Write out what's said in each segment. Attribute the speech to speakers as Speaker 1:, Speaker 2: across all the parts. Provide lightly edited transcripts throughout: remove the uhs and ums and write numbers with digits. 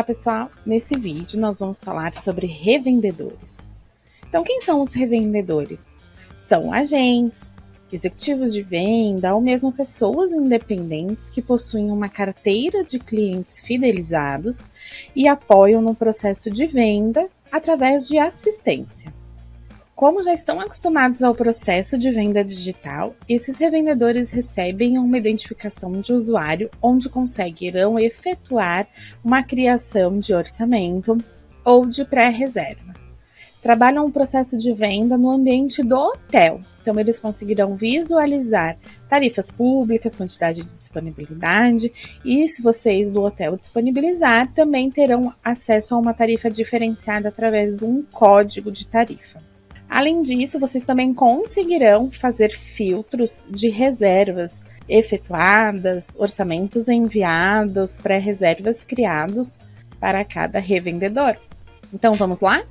Speaker 1: Olá pessoal, nesse vídeo nós vamos falar sobre revendedores. Então quem são os revendedores? São agentes, executivos de venda ou mesmo pessoas independentes que possuem uma carteira de clientes fidelizados e apoiam no processo de venda através de assistência. Como já estão acostumados ao processo de venda digital, esses revendedores recebem uma identificação de usuário onde conseguirão efetuar uma criação de orçamento ou de pré-reserva. Trabalham o processo de venda no ambiente do hotel, então eles conseguirão visualizar tarifas públicas, quantidade de disponibilidade e, se vocês do hotel disponibilizar, também terão acesso a uma tarifa diferenciada através de um código de tarifa. Além disso, vocês também conseguirão fazer filtros de reservas efetuadas, orçamentos enviados, pré-reservas criados para cada revendedor. Então, vamos lá?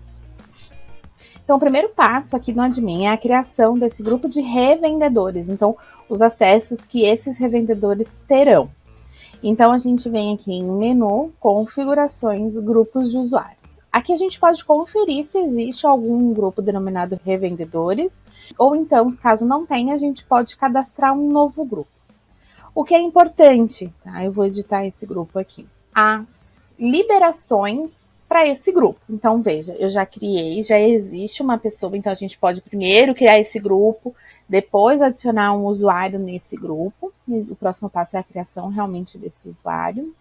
Speaker 1: Então, o primeiro passo aqui no admin é a criação desse grupo de revendedores. Então, os acessos que esses revendedores terão. Então, a gente vem aqui em menu, configurações, grupos de usuários. Aqui a gente pode conferir se existe algum grupo denominado revendedores, ou então, caso não tenha, a gente pode cadastrar um novo grupo. O que é importante, tá? Eu vou editar esse grupo aqui. As liberações para esse grupo. Então, veja, eu já criei, já existe uma pessoa, então a gente pode primeiro criar esse grupo, depois adicionar um usuário nesse grupo. E o próximo passo é a criação realmente desse usuário.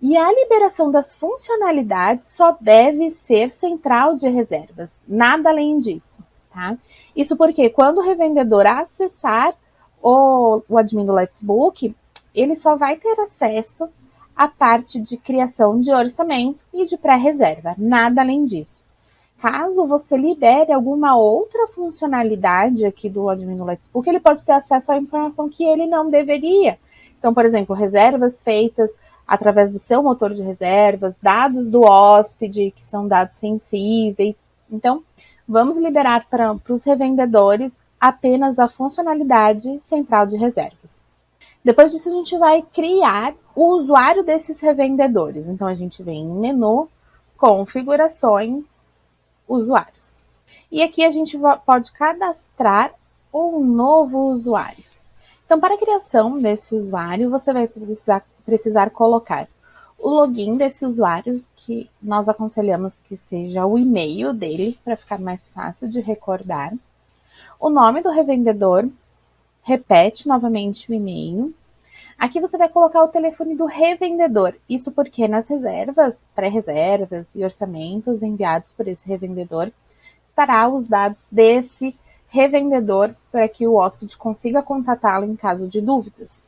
Speaker 1: E a liberação das funcionalidades só deve ser central de reservas, nada além disso, tá? Isso porque quando o revendedor acessar o admin do Let's Book, ele só vai ter acesso à parte de criação de orçamento e de pré-reserva, nada além disso. Caso você libere alguma outra funcionalidade aqui do admin do Let's Book, ele pode ter acesso à informação que ele não deveria. Então, por exemplo, reservas feitas através do seu motor de reservas, dados do hóspede, que são dados sensíveis. Então, vamos liberar para os revendedores apenas a funcionalidade central de reservas. Depois disso, a gente vai criar o usuário desses revendedores. Então, a gente vem em menu, configurações, usuários. E aqui a gente pode cadastrar um novo usuário. Então, para a criação desse usuário, você vai precisar colocar o login desse usuário, que nós aconselhamos que seja o e-mail dele, para ficar mais fácil de recordar. O nome do revendedor, repete novamente o e-mail. Aqui você vai colocar o telefone do revendedor, isso porque nas reservas, pré-reservas e orçamentos enviados por esse revendedor, estará os dados desse revendedor para que o hóspede consiga contatá-lo em caso de dúvidas.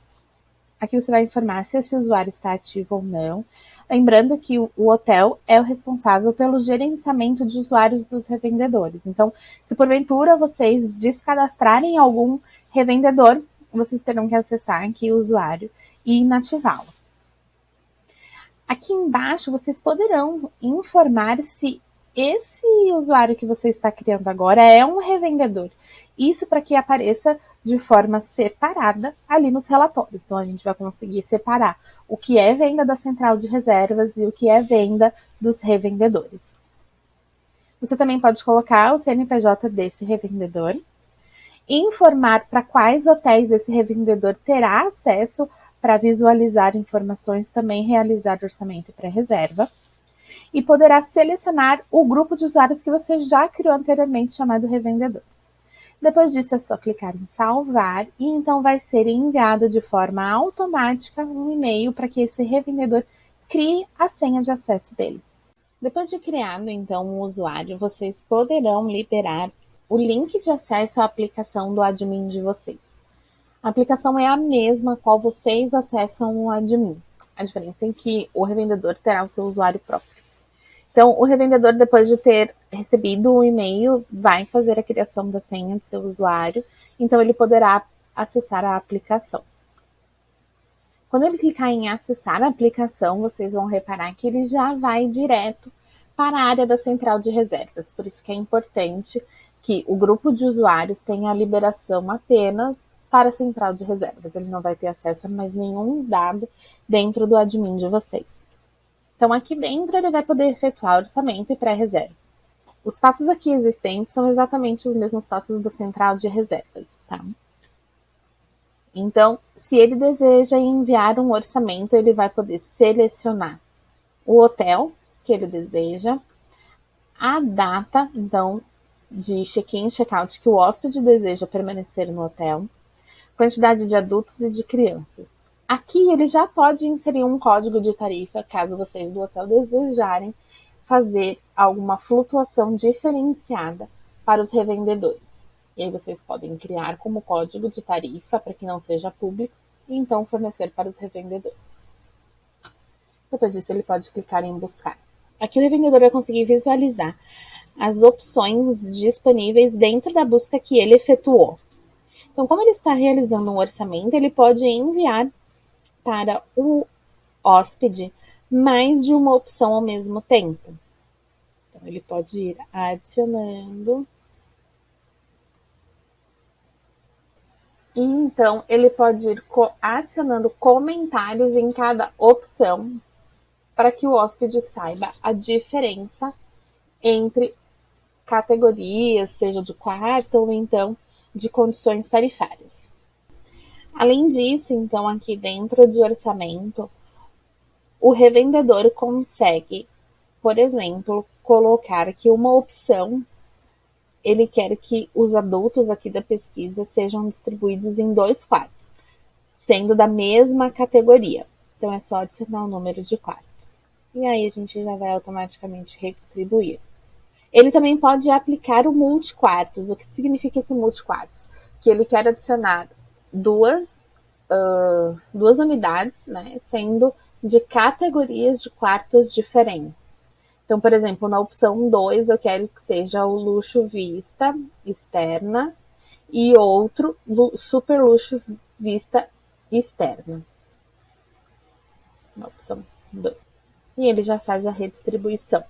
Speaker 1: Aqui você vai informar se esse usuário está ativo ou não. Lembrando que o hotel é o responsável pelo gerenciamento de usuários dos revendedores. Então, se porventura vocês descadastrarem algum revendedor, vocês terão que acessar aqui o usuário e inativá-lo. Aqui embaixo vocês poderão informar se esse usuário que você está criando agora é um revendedor. Isso para que apareça de forma separada ali nos relatórios. Então, a gente vai conseguir separar o que é venda da central de reservas e o que é venda dos revendedores. Você também pode colocar o CNPJ desse revendedor, informar para quais hotéis esse revendedor terá acesso para visualizar informações, também realizar orçamento e pré-reserva, e poderá selecionar o grupo de usuários que você já criou anteriormente, chamado revendedor. Depois disso, é só clicar em salvar e então vai ser enviado de forma automática um e-mail para que esse revendedor crie a senha de acesso dele. Depois de criado, então, um usuário, vocês poderão liberar o link de acesso à aplicação do admin de vocês. A aplicação é a mesma qual vocês acessam o admin. A diferença é que o revendedor terá o seu usuário próprio. Então, o revendedor, depois de ter recebido o e-mail, vai fazer a criação da senha do seu usuário, então ele poderá acessar a aplicação. Quando ele clicar em acessar a aplicação, vocês vão reparar que ele já vai direto para a área da central de reservas. Por isso que é importante que o grupo de usuários tenha a liberação apenas para a central de reservas. Ele não vai ter acesso a mais nenhum dado dentro do admin de vocês. Então, aqui dentro, ele vai poder efetuar orçamento e pré-reserva. Os passos aqui existentes são exatamente os mesmos passos da central de reservas, tá? Então, se ele deseja enviar um orçamento, ele vai poder selecionar o hotel que ele deseja, a data, então, de check-in e check-out que o hóspede deseja permanecer no hotel, quantidade de adultos e de crianças. Aqui ele já pode inserir um código de tarifa, caso vocês do hotel desejarem fazer alguma flutuação diferenciada para os revendedores. E aí vocês podem criar como código de tarifa para que não seja público e então fornecer para os revendedores. Depois disso, ele pode clicar em buscar. Aqui o revendedor vai conseguir visualizar as opções disponíveis dentro da busca que ele efetuou. Então, como ele está realizando um orçamento, ele pode enviar para o hóspede mais de uma opção ao mesmo tempo. Então, ele pode ir adicionando. E então, ele pode ir adicionando comentários em cada opção para que o hóspede saiba a diferença entre categorias, seja de quarto ou então de condições tarifárias. Além disso, então, aqui dentro de orçamento, o revendedor consegue, por exemplo, colocar que uma opção ele quer que os adultos aqui da pesquisa sejam distribuídos em 2 quartos, sendo da mesma categoria. Então é só adicionar o número de quartos. E aí a gente já vai automaticamente redistribuir. Ele também pode aplicar o multiquartos. O que significa esse multiquartos? Que ele quer adicionar duas unidades, né, sendo de categorias de quartos diferentes. Então, por exemplo, na opção 2, eu quero que seja o luxo vista externa e outro super luxo vista externa. Na opção 2. E ele já faz a redistribuição.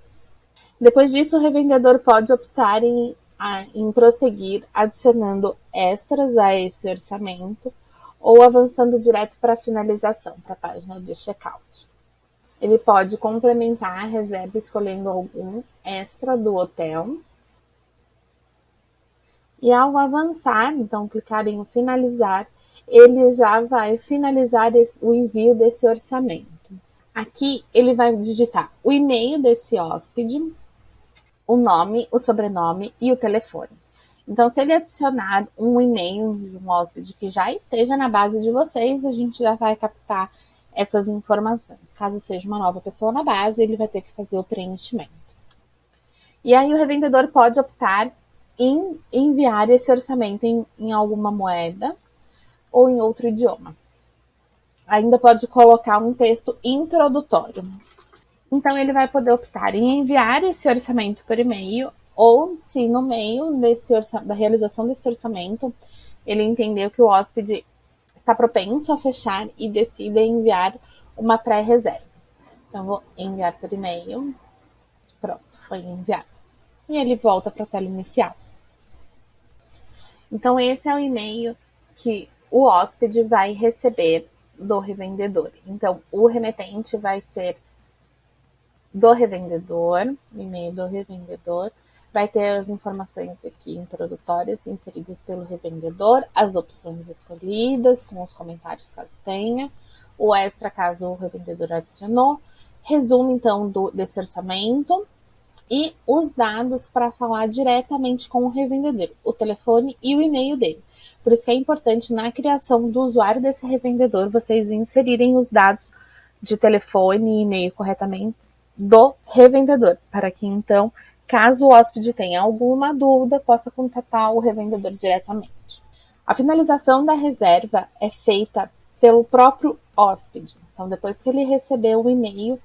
Speaker 1: Depois disso, o revendedor pode optar em prosseguir adicionando extras a esse orçamento ou avançando direto para a finalização, para a página de checkout. Ele pode complementar a reserva escolhendo algum extra do hotel. E ao avançar, então clicar em finalizar, ele já vai finalizar o envio desse orçamento. Aqui ele vai digitar o e-mail desse hóspede, o nome, o sobrenome e o telefone. Então, se ele adicionar um e-mail de um hóspede que já esteja na base de vocês, a gente já vai captar essas informações. Caso seja uma nova pessoa na base, ele vai ter que fazer o preenchimento. E aí o revendedor pode optar em enviar esse orçamento em alguma moeda ou em outro idioma. Ainda pode colocar um texto introdutório. Então, ele vai poder optar em enviar esse orçamento por e-mail ou se no meio da realização desse orçamento ele entendeu que o hóspede está propenso a fechar e decide enviar uma pré-reserva. Então, vou enviar por e-mail. Pronto, foi enviado. E ele volta para a tela inicial. Então, esse é o e-mail que o hóspede vai receber do revendedor. Então, o remetente vai ser do revendedor, o e-mail do revendedor, vai ter as informações aqui introdutórias inseridas pelo revendedor, as opções escolhidas, com os comentários caso tenha, o extra caso o revendedor adicionou, resumo então desse orçamento e os dados para falar diretamente com o revendedor, o telefone e o e-mail dele. Por isso que é importante na criação do usuário desse revendedor vocês inserirem os dados de telefone e e-mail corretamente do revendedor, para que então, caso o hóspede tenha alguma dúvida, possa contatar o revendedor diretamente. A finalização da reserva é feita pelo próprio hóspede. Então, depois que ele receber o e-mail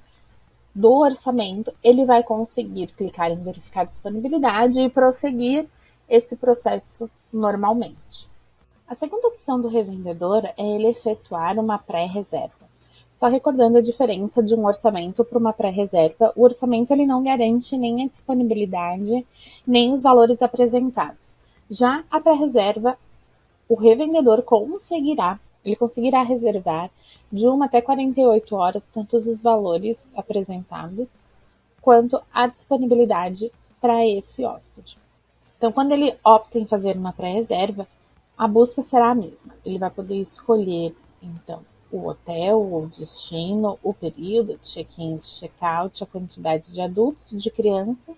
Speaker 1: do orçamento, ele vai conseguir clicar em verificar disponibilidade e prosseguir esse processo normalmente. A segunda opção do revendedor é ele efetuar uma pré-reserva. Só recordando a diferença de um orçamento para uma pré-reserva, o orçamento ele não garante nem a disponibilidade, nem os valores apresentados. Já a pré-reserva, o revendedor conseguirá Ele conseguirá reservar de 1 até 48 horas tanto os valores apresentados quanto a disponibilidade para esse hóspede. Então, quando ele opta em fazer uma pré-reserva, a busca será a mesma. Ele vai poder escolher, então, o hotel, o destino, o período de check-in, de check-out, a quantidade de adultos e de crianças.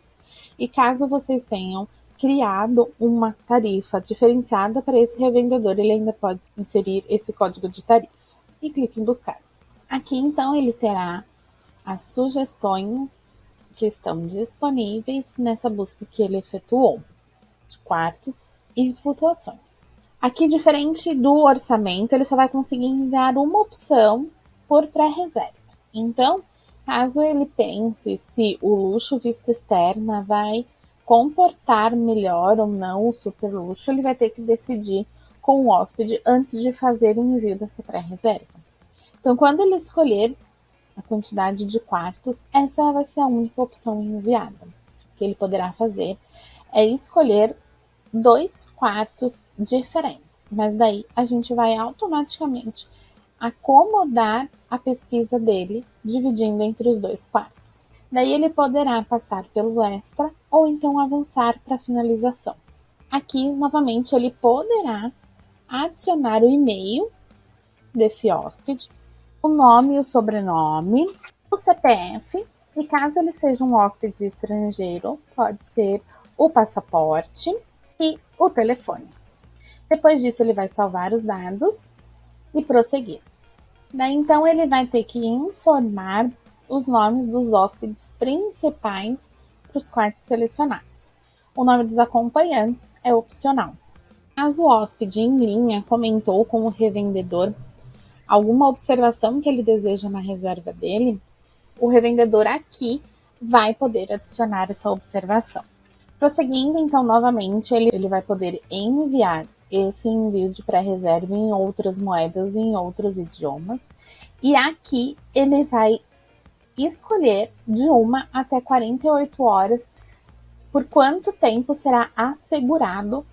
Speaker 1: E caso vocês tenham criado uma tarifa diferenciada para esse revendedor, ele ainda pode inserir esse código de tarifa. E clique em buscar. Aqui, então, ele terá as sugestões que estão disponíveis nessa busca que ele efetuou, de quartos e flutuações. Aqui, diferente do orçamento, ele só vai conseguir enviar uma opção por pré-reserva. Então, caso ele pense se o luxo vista externa vai comportar melhor ou não o super luxo, ele vai ter que decidir com o hóspede antes de fazer o envio dessa pré-reserva. Então, quando ele escolher a quantidade de quartos, essa vai ser a única opção enviada. O que ele poderá fazer é escolher 2 quartos diferentes, mas daí a gente vai automaticamente acomodar a pesquisa dele, dividindo entre os 2 quartos. Daí ele poderá passar pelo extra ou então avançar para a finalização. Aqui, novamente, ele poderá adicionar o e-mail desse hóspede, o nome e o sobrenome, o CPF, e caso ele seja um hóspede estrangeiro, pode ser o passaporte e o telefone. Depois disso, ele vai salvar os dados e prosseguir. Daí, então, ele vai ter que informar os nomes dos hóspedes principais para os quartos selecionados. O nome dos acompanhantes é opcional. Caso o hóspede em linha comentou com o revendedor alguma observação que ele deseja na reserva dele, o revendedor aqui vai poder adicionar essa observação. Prosseguindo, então, novamente, ele vai poder enviar esse envio de pré-reserva em outras moedas e em outros idiomas. E aqui ele vai escolher de 1 até 48 horas por quanto tempo será assegurado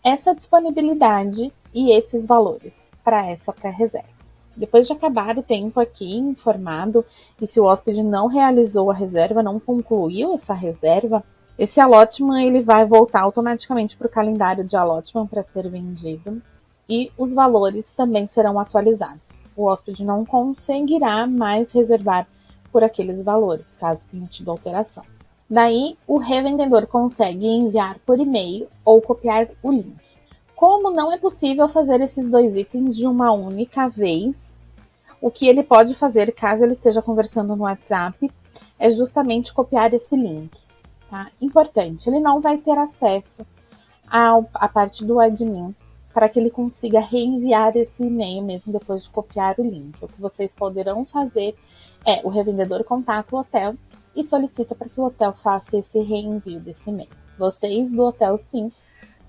Speaker 1: essa disponibilidade e esses valores para essa pré-reserva. Depois de acabar o tempo aqui informado, e se o hóspede não realizou a reserva, não concluiu essa reserva, esse allotment ele vai voltar automaticamente para o calendário de allotment para ser vendido e os valores também serão atualizados. O hóspede não conseguirá mais reservar por aqueles valores, caso tenha tido alteração. Daí, o revendedor consegue enviar por e-mail ou copiar o link. Como não é possível fazer esses 2 itens de uma única vez, o que ele pode fazer, caso ele esteja conversando no WhatsApp, é justamente copiar esse link. Tá? Importante, ele não vai ter acesso à parte do admin para que ele consiga reenviar esse e-mail mesmo depois de copiar o link. O que vocês poderão fazer é o revendedor contata o hotel e solicita para que o hotel faça esse reenvio desse e-mail. Vocês do hotel, sim,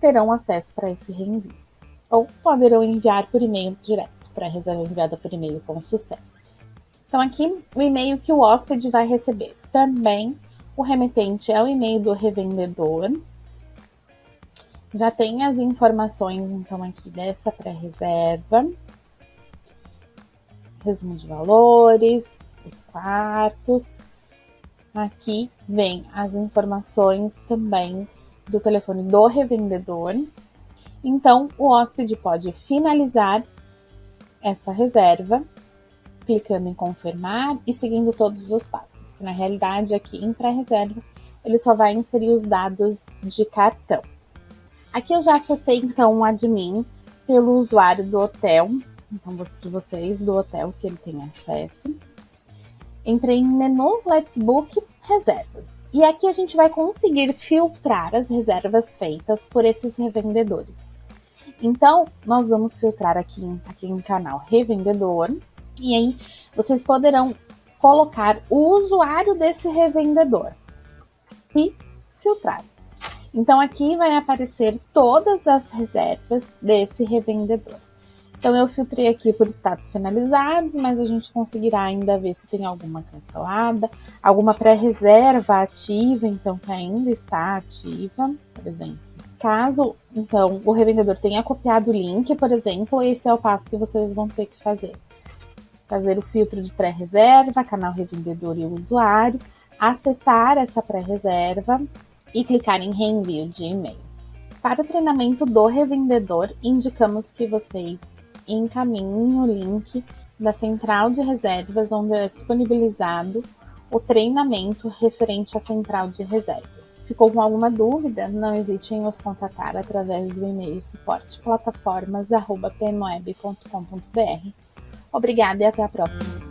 Speaker 1: terão acesso para esse reenvio. Ou poderão enviar por e-mail direto, para a reserva enviada por e-mail com sucesso. Então, aqui, o e-mail que o hóspede vai receber. Também, o remetente é o e-mail do revendedor. Já tem as informações, então, aqui dessa pré-reserva. Resumo de valores, os quartos. Aqui vem as informações também do telefone do revendedor. Então, o hóspede pode finalizar essa reserva, clicando em confirmar e seguindo todos os passos. Que na realidade, aqui em pré-reserva, ele só vai inserir os dados de cartão. Aqui eu já acessei, então, o admin pelo usuário do hotel, então, de vocês do hotel que ele tem acesso. Entrei em menu Let's Book Reservas. E aqui a gente vai conseguir filtrar as reservas feitas por esses revendedores. Então, nós vamos filtrar aqui no canal Revendedor. E aí, vocês poderão colocar o usuário desse revendedor e filtrar. Então, aqui vai aparecer todas as reservas desse revendedor. Então, eu filtrei aqui por status finalizados, mas a gente conseguirá ainda ver se tem alguma cancelada, alguma pré-reserva ativa, então, que ainda está ativa, por exemplo. Caso, então, o revendedor tenha copiado o link, por exemplo, esse é o passo que vocês vão ter que fazer. Fazer o filtro de pré-reserva, canal revendedor e usuário, acessar essa pré-reserva e clicar em reenvio de e-mail. Para o treinamento do revendedor, indicamos que vocês encaminhem o link da central de reservas, onde é disponibilizado o treinamento referente à central de reservas. Ficou com alguma dúvida? Não hesite em nos contatar através do e-mail suporteplataformas@pmweb.com.br. Obrigada e até a próxima!